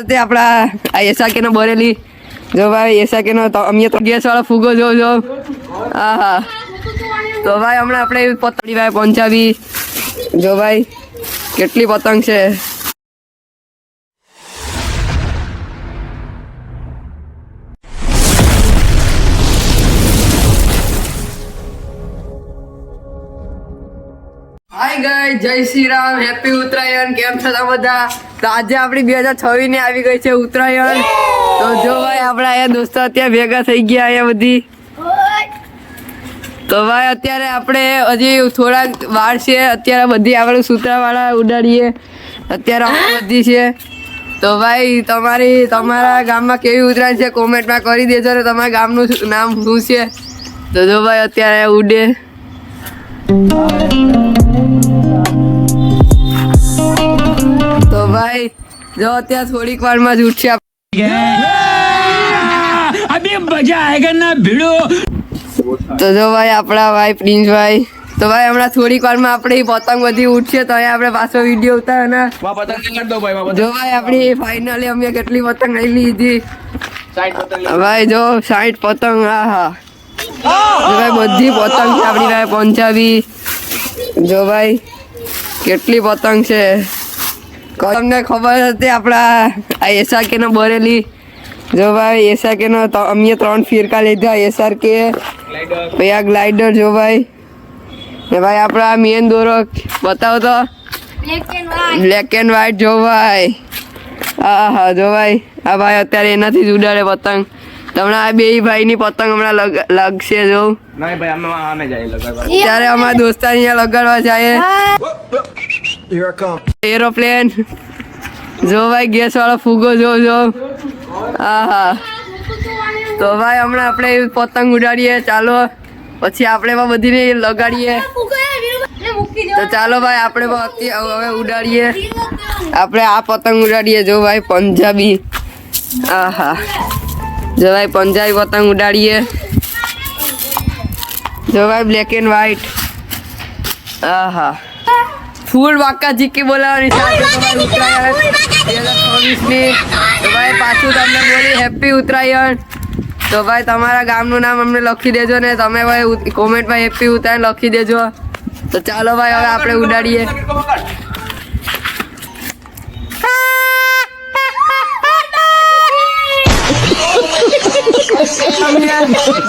તે આપણા એસઆરકે નો બોરેલી જો ભાઈ એસઆરકે નો અમે તો ગેસ વાળો ફૂગો જો હા હા તો ભાઈ હમણાં આપણે પતંગ ભાઈ પહોંચાવી જો ભાઈ કેટલી પતંગ છે. હાય ગાઈસ, જય શ્રી રામ, હેપી ઉત્તરાયણ. કેમ છો તમે બધા? તો આજે આપણી 2026 ની આવી ગઈ છે ઉત્તરાયણ. તો જો ભાઈ આપણા અહીંયા દોસ્તો અત્યારે ભેગા થઈ ગયા અહીંયા બધી. તો ભાઈ અત્યારે આપણે હજી થોડાક વાર છે, અત્યારે બધી આપણે સૂતરાવાળા ઉડાડીએ અત્યારે બધી છે. તો ભાઈ તમારા ગામમાં કેવી ઉત્તરાયણ છે કોમેન્ટમાં કરી દેજો ને તમારા ગામનું નામ શું છે. તો જો ભાઈ અત્યારે ઉડે તો ભાઈ જો અત્યારે થોડીક વારમાં જ ઉઠશે. અભી મજા આયેગા ના ભીડો. તો જો ભાઈ આપણા ભાઈ પ્રિન્સભાઈ તો ભાઈ હમણાં થોડીક વારમાં આપણી પતંગ બધી ઉઠશે તો અહીંયા આપણે પાછો વિડીયો ઉતારવાના. જો ભાઈ આપણી ફાઇનલી અમે કેટલી પતંગ લઈ લીધી ભાઈ જો 60 પતંગ. હા ભાઈ બધી પતંગ છે આપણી ભાઈ પહોંચાવી. જો ભાઈ કેટલી પતંગ છે. તમને ખબર હતી આપણા એસઆરકે નો બોરેલી જો ભાઈ એસઆરકે નો અમે 3 ફિરકા લીધા એસઆરકે પછી આ ગ્લાઇડર જો ભાઈ ને ભાઈ આપણા મેન દોરો બતાવો તો બ્લેક એન્ડ વ્હાઈટ જો ભાઈ. હા જો ભાઈ આ ભાઈ અત્યારે એનાથી જ ઉડાડે પતંગ. હમણાં આ બે ભાઈની પતંગ હમણાં લગશે જો ત્યારે અમારા દોસ્તાર અહીંયા લગાડવા જાય એરોપ્લેન જો ભાઈ ગેસ વાળો ફૂગો જો હા તો ભાઈ હમણાં આપણે પતંગ ઉડાડીએ ચાલો પછી આપણે બધી લગાડીએ. તો ચાલો ભાઈ આપણે હવે ઉડાડીએ આપણે આ પતંગ ઉડાડીએ જો ભાઈ પંજાબી. હા જો ભાઈ પંજાબી પતંગ ઉડાડીએ જો ભાઈ બ્લેક એન્ડ વ્હાઈટ. હા ફૂલ વાક્કા જીકી બોલાવાની સાથે તમારી ઉત્તરાયણ 2026ની. તો ભાઈ પાછું તમને બોલી હેપી ઉત્તરાયણ. તો ભાઈ તમારા ગામનું નામ અમને લખી દેજો ને તમે ભાઈ કોમેન્ટમાં હેપી ઉત્તરાયણ લખી દેજો. તો ચાલો ભાઈ હવે આપણે ઉડાડીએ.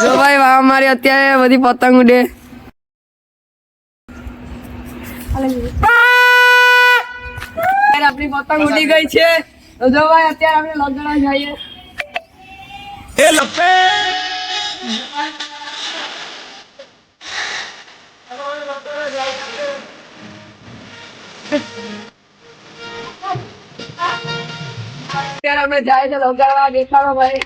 જો ભાઈ અમારી અત્યારે બધી પતંગ ઉડે. આપણી પતંગ ઉડી ગઈ છે તો જો ભાઈ અત્યારે આપણે લગાડવા જઈએ. અત્યારે આપણે જાય છે લગાડવા દેખાડો ભાઈ.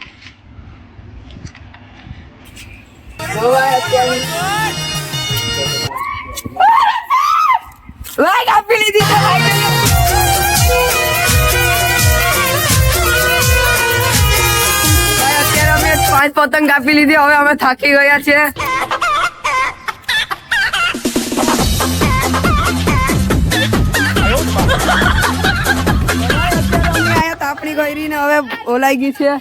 જો ભાઈ અત્યારે ભાઈ કાપી લીધી છે ભાઈ. અત્યારે અમે 5 પતંગ કાપી લીધી. હવે અમે થાકી ગયા છે. તાપણી કરી ને હવે ઓલાઈ ગઈ છે.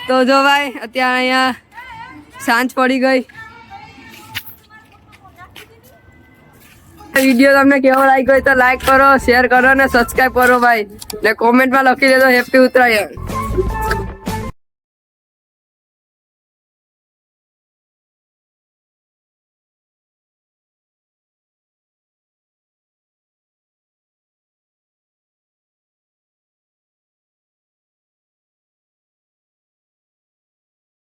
તો જો ભાઈ અત્યારે અહીંયા સાંજ પડી ગઈ. વિડીયો તમને કેવો લાગ્યો તો લાઈક કરો, શેર કરો ને સબસ્ક્રાઈબ કરો ભાઈ ને કોમેન્ટમાં લખી દેજો હેપી ઉત્તરાયણ.